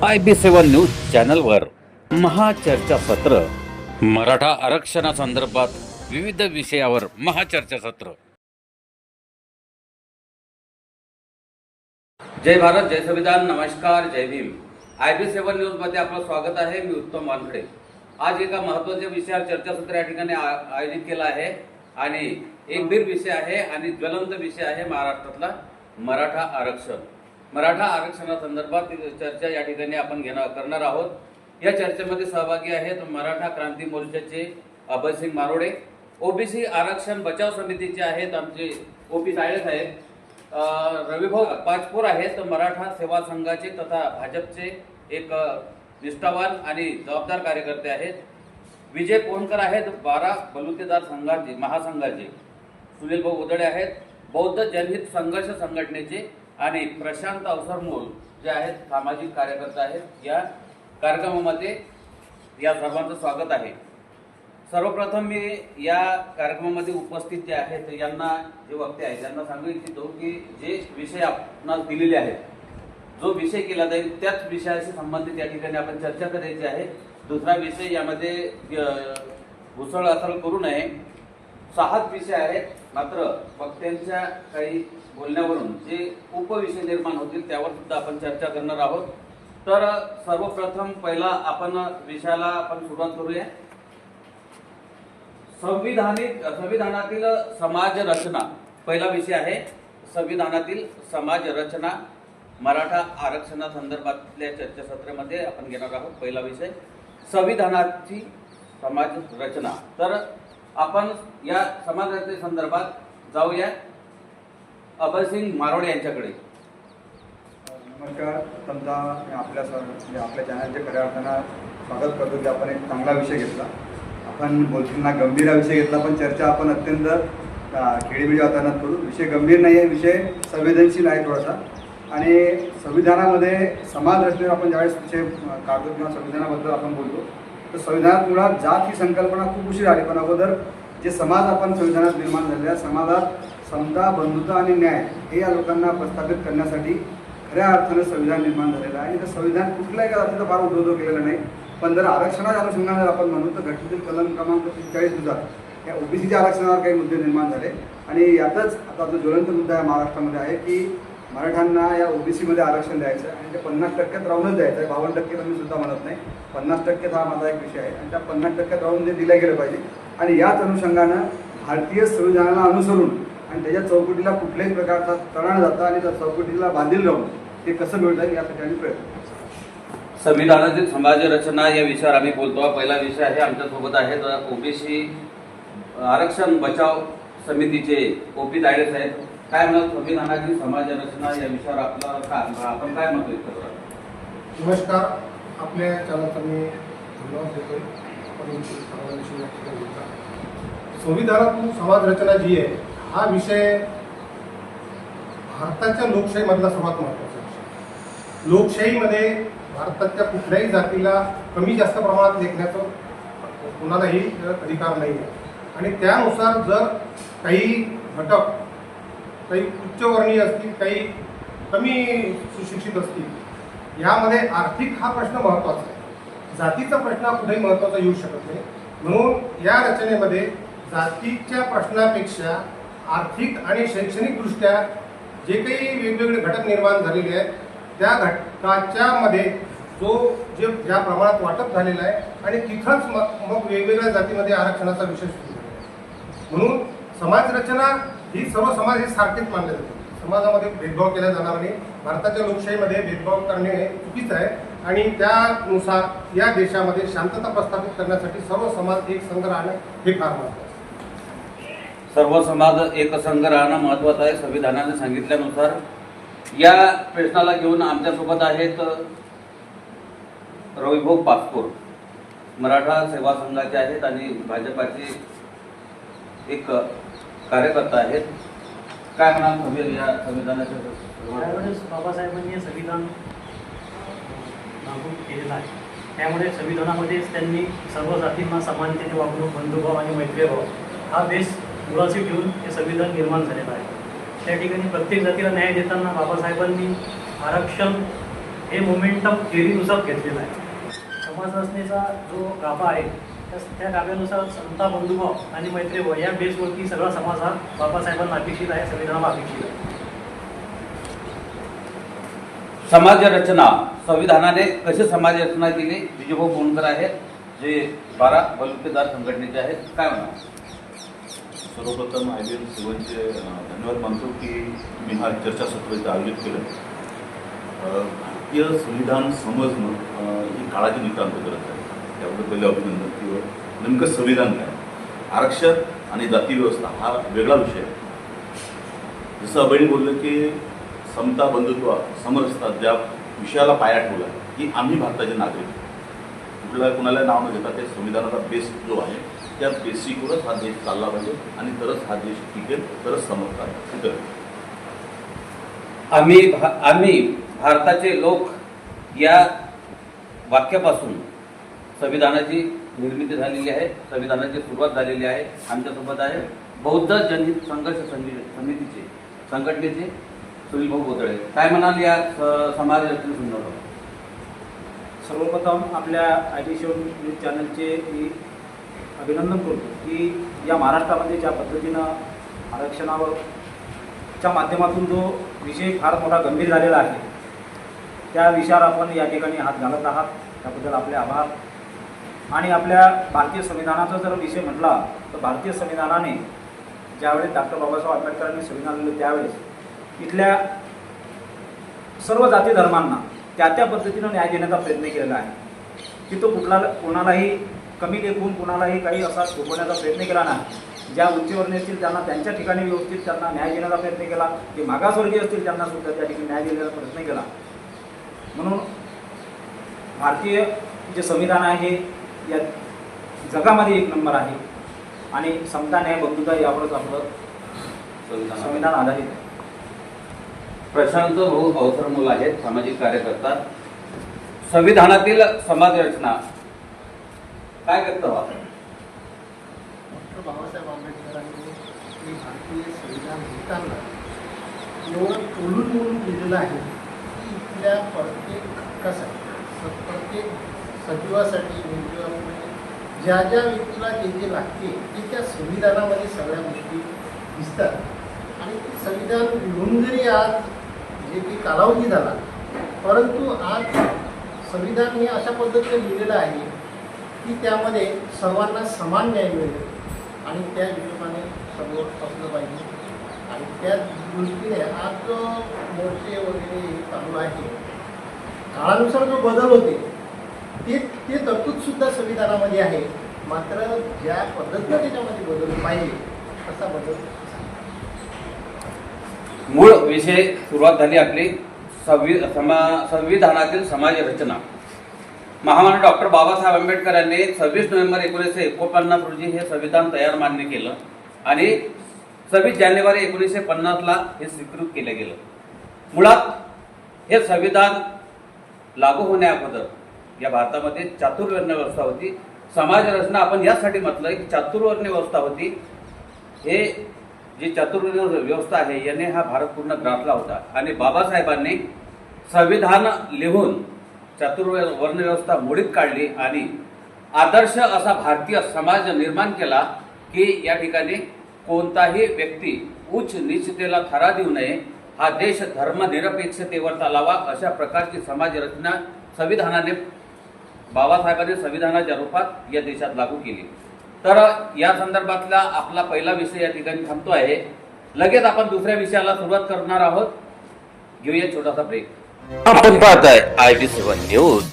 IB7 news चॅनलवर महाचर्चा सत्र, मराठा आरक्षणासंदर्भात विविध विषयावर महाचर्चा सत्र। जय भारत, जय संविधान, नमस्कार, जय भीम। IB7 न्यूज मध्ये आपलं स्वागत आहे। मी उत्तम वानखडे। आज एका महत्त्वाच्या विषयावर चर्चासत्र या ठिकाणी आयोजित केला आहे आणि एक गंभीर विषय आहे आणि ज्वलंत विषय आहे महाराष्ट्रातला मराठा आरक्षण। मराठा आरक्षणासंदर्भात चर्चा या ठिकाणी आपण करणार आहोत। या चर्चेमध्ये सहभागी आहेत मराठा क्रांती मोर्चाचे अभयसिंग मारोडे, ओबीसी आरक्षण बचाव समितीचे आहेत आमचे ओपी सायळे साहेब, रविभाऊ पाचपूर आहेत मराठा सेवा संघाचे तथा भाजपचे एक निष्ठावान आणि जबाबदार कार्यकर्ते आहेत। विजय पोहनकर आहेत 12 बलुतेदार संघाचे महासंघाचे, सुनील भाऊ उदळे आहेत बौद्ध जनहित संघर्ष संघटनेचे आणि प्रशांत अवसरमोल जे आहेत सामाजिक कार्यकर्ते आहेत। या कार्यक्रमामध्ये या सर्वांचं स्वागत आहे। सर्वप्रथम मी या कार्यक्रमामध्ये उपस्थित जे आहेत यांना जे वक्ते आहेत त्यांना सांगू इच्छितो की जे विषय आपणास दिलेले आहेत, जो विषय केला जाईल त्याच विषयाशी संबंधित या ठिकाणी आपण चर्चा करायची आहे। दुसरा विषय यामध्ये घुसळ असल करू नये। 6 विषय आहेत, मात्र वक्त्यांच्या काही बोलण्यावरून जे उपविषय निर्माण होतील त्यावर सुद्धा आपण चर्चा करणार आहोत। तर सर्वप्रथम पहिला आपण विषयाला आपण सुरुवात करूया। संविधानातील समाज रचना पहिला विषय आहे। संविधानातील समाज रचना मराठा आरक्षणासंदर्भातल्या चर्चासत्रामध्ये आपण घेणार आहोत। पहिला विषय संविधानाची समाज रचना। तर आपण या समाज रचनेसंदर्भात जाऊया अभयसिंग मारोडे यांच्याकडे। नमस्कार, समजा आपल्या चॅनलचे खऱ्या अर्थानं स्वागत करतो की आपण एक चांगला विषय घेतला। आपण बोलताना गंभीर विषय घेतला, पण चर्चा आपण अत्यंत खेळीमेळी वातावरणात करू। विषय गंभीर नाही आहे, विषय संवेदनशील आहे थोडासा। आणि संविधानामध्ये समाज रचनेवर आपण ज्यावेळेस विषय काढतो किंवा संविधानाबद्दल आपण बोलतो तर संविधानात मुळात जात ही संकल्पना खूप उशीर आली, पण अगोदर जे समाज आपण संविधानात निर्माण झालेल्या समाजात समता, बंधुता आणि न्याय हे या लोकांना प्रस्थापित करण्यासाठी खऱ्या अर्थानं संविधान निर्माण झालेलं आहे। आणि तर संविधान कुठल्याही जातीचा फार उद्धव केलेला नाही, पण जर आरक्षणाच्या अनुषंगाने आपण म्हणू तर घटनेतील कलम क्रमांक 43 नुसार या ओबीसीच्या आरक्षणावर काही मुद्दे निर्माण झाले। आणि यातच आता जो ज्वलंत मुद्दा आहे महाराष्ट्रामध्ये आहे की मराठ्यांना या ओबीसीमध्ये आरक्षण द्यायचं आहे आणि ते 50% राहूनच द्यायचं आहे। 52% तर मी सुद्धा म्हणत नाही, 50% हा माझा एक विषय आहे आणि त्या 50% राहून ते दिलं गेलं पाहिजे। आणि याच अनुषंगानं भारतीय संविधानाला अनुसरून आणि त्याच्या चौकटीला कुठल्याही प्रकारचा तडा न जाता आणि त्या चौकटीला बांधील राहून ते कसं मिळतं यासाठी आम्ही प्रयत्न। संविधानातील समाज रचना या विषयावर आम्ही बोलतो। पहिला विषय आहे आमच्यासोबत आहेत ओबीसी आरक्षण बचाव समितीचे ओपी सायळे साहेब। काय म्हणत संविधानाची समाज रचना या विषयावर आपण काय मत व्यक्त करा? नमस्कार, आपल्या चॅनलचा मी धन्यवाद देतोय। संविधानातून समाज रचना जी आहे हा विषय भारताच्या लोकशाहीमधला सर्वात महत्त्वाचा विषय। लोकशाहीमध्ये भारताच्या कुठल्याही जातीला कमी जास्त प्रमाणात लेखण्याचा कोणालाही अधिकार नाही आहे आणि त्यानुसार जर काही घटक काही उच्चवर्णीय असतील, काही कमी सुशिक्षित असतील, यामध्ये आर्थिक हा प्रश्न महत्त्वाचा आहे। जातीचा प्रश्न कुठेही महत्त्वाचा येऊ शकत नाही। म्हणून या रचनेमध्ये जातीच्या प्रश्नापेक्षा आर्थिक आणि शैक्षणिकदृष्ट्या जे काही वेगवेगळे घटक निर्माण झालेले आहेत त्या घटकाच्या मध्ये ज्या प्रमाणात वाटप झालेलं आहे आणि तिथंच मग वेगवेगळ्या जातीमध्ये आरक्षणाचा विषय सुरू आहे। म्हणून समाज रचना ही सर्व समाज हे सारखेच मानले जाते। समाजामध्ये भेदभाव केला जाणार नाही। भारताच्या लोकशाहीमध्ये भेदभाव करणे चुकीचं आहे आणि त्यानुसार या देशामध्ये शांतता प्रस्थापित करण्यासाठी सर्व समाज एक संघ राहणं हे फार महत्त्वाचं आहे। सर्व समाज एक संघ राहणं महत्त्वाचं आहे संविधानाने सांगितल्यानुसार। या प्रश्नाला घेऊन आमच्यासोबत आहेत रविभाऊ पाचपूर, मराठा सेवा संघाचे आहेत आणि भाजपाचे एक कार्यकर्ता आहेत। काय म्हणाल या संविधानाच्या? बाबासाहेबांनी संविधान लागू केलेलं आहे, त्यामुळे संविधानामध्येच त्यांनी सर्व जातींना समानतेने वागणूक, बंधुभाव आणि मैत्रीभाव हा बेस मुळाशी ठेवून हे संविधान निर्माण झालेलं आहे। त्या ठिकाणी प्रत्येक जातीला न्याय देताना बाबासाहेबांनी आरक्षण हे मोमेंटम थेअरीनुसार घेतलेलं आहे. समाज रचनेचा जो गाभा आहे त्या गाभ्यानुसार समता, बंधुभाव आणि मैत्रीभाव या बेसवरती सगळा समाज हा बाबासाहेबांना अपेक्षित आहे, संविधानाला अपेक्षित आहे. समाज रचना संविधानाने कशी समाज रचना केली विजयभाऊ बोनकर आहेत जे 12 बलुतेदार संघटनेचे आहेत, काय म्हणा? सर्वप्रथम IBM7चे धन्यवाद मानतो की मी हा चर्चासत्र इथं आयोजित केलं. भारतीय संविधान समजणं ही काळाची नितांत गरज आहे. त्याबद्दल पहिले अभिनंदन. किंवा नेमकं संविधान काय, आरक्षण आणि जाती व्यवस्था हा वेगळा विषय आहे. जसं अभयनी बोललं की समता, बंधुत्व, समरसता ज्या विषयाला पाया ठेवला की आम्ही भारताचे नागरिक, कुठला कुणाला नाव न घेता ते संविधानाचा बेस जो आहे त्या बेसिकवरच हा देश चालला पाहिजे आणि तरच हा देश टिकेल, तरच समजता टिकेल. आम्ही भारताचे लोक या वाक्यापासून संविधानाची निर्मिती झालेली आहे, संविधानाची सुरुवात झालेली आहे. आमच्यासोबत आहे बौद्ध जनहित संघर्ष समितीचे संघटनेचे सुनील भाऊ बोतळे. काय म्हणाल या समाज रचनेसंदर्भात? सर्वप्रथम आपल्या IBC न्यूज चॅनलचे मी अभिनंदन करतो की या महाराष्ट्रामध्ये ज्या पद्धतीनं आरक्षणावरच्या माध्यमातून जो विषय फार मोठा गंभीर झालेला आहे त्या विषयावर आपण या ठिकाणी हात घालत आहात, त्याबद्दल आपले आभार. आणि आपल्या भारतीय संविधानाचा जर विषय म्हटला तर भारतीय संविधानाने ज्यावेळेस डॉक्टर बाबासाहेब आंबेडकरांनी संविधान लिहिलं त्यावेळेस इथल्या सर्व जाती धर्मांना त्या पद्धतीनं न्याय देण्याचा प्रयत्न केलेला आहे की तो कोणालाही कमी लेखून कोणालाही काही असा झोपवण्याचा प्रयत्न केला नाही. ज्या उच्चवर्णीय असतील त्यांना त्यांच्या ठिकाणी व्यवस्थित त्यांना न्याय देण्याचा प्रयत्न केला, जे मागासवर्गीय असतील त्यांना सुद्धा त्या ठिकाणी न्याय देण्याचा प्रयत्न केला. म्हणून भारतीय जे संविधान आहे या जगामध्ये एक नंबर आहे आणि समता, न्याय, बंधुता यावरच आपलं संविधान आधारित आहे. प्रशांत भाऊ अवसरमूल आहेत, सामाजिक कार्यकर्ता. संविधानातील समाज रचना काय व्यक्त व्हा? डॉक्टर बाबासाहेब आंबेडकरांनी हे भारतीय संविधान लिहिताना एवढं तोलून बोलून लिहिलेलं आहे की इथल्या प्रत्येक हक्कासाठी, प्रत्येक सजीवासाठी, निर्जीवासाठी ज्या ज्या व्यक्तीला जे लागते ते त्या संविधानामध्ये सगळ्या गोष्टी दिसतात. आणि ते संविधान लिहून जरी आज जे की कालावधी झाला, परंतु आज संविधान हे अशा पद्धतीने लिहिलेलं आहे की त्यामध्ये सर्वांना समान न्याय मिळेल आणि त्या हिशोबाने समोर असलं पाहिजे. आणि त्या दृष्टीने आज जो मोर्चे वगैरे चालू आहे, काळानुसार जो बदल होते ते तरतूदसुद्धा संविधानामध्ये आहे. मात्र ज्या पद्धतीनं त्याच्यामध्ये बदल पाहिजे तसा बदल. मूळ विषय सुरुवात झाली आपली संविधानातील समाज रचना. महामानव डॉक्टर बाबासाहेब आंबेडकर यांनी 26 नोव्हेंबर 1949 रोजी हे संविधान तयार मान्य केलं आणि 26 जानेवारी 1950 हे स्वीकृत केलं गेलं. मुळात हे संविधान लागू होण्याअगोदर या भारतामध्ये चातुर्वर्ण्य व्यवस्था होती. समाज रचना आपण यासाठी म्हटलंय की चातुर्वर्ण्य व्यवस्था होती. हे जी चातुर्वर्ण्य व्यवस्था आहे याने हा भारत पूर्ण ग्रासला होता आणि बाबासाहेबांनी संविधान लिहून चातुर्वर्ण व्यवस्था मोडीत काढली आणि आदर्श असा भारतीय समाज निर्माण केला की या ठिकाणी कोणताही व्यक्ती उच्च नीचतेला थारा देऊ नये, हा देश धर्मनिरपेक्षतेवर चालावा अशा प्रकारची समाज रचना संविधानाने बाबासाहेबांनी संविधानाच्या रूपात या देशात लागू केली. तर या संदर्भातला आपला पहिला विषय या ठिकाणी थांबतो आहे. लगेच आपण दुसऱ्या विषयाला सुरुवात करणार आहोत. घेऊया छोटासा ब्रेक. आपण पाहताय IB7 न्यूज.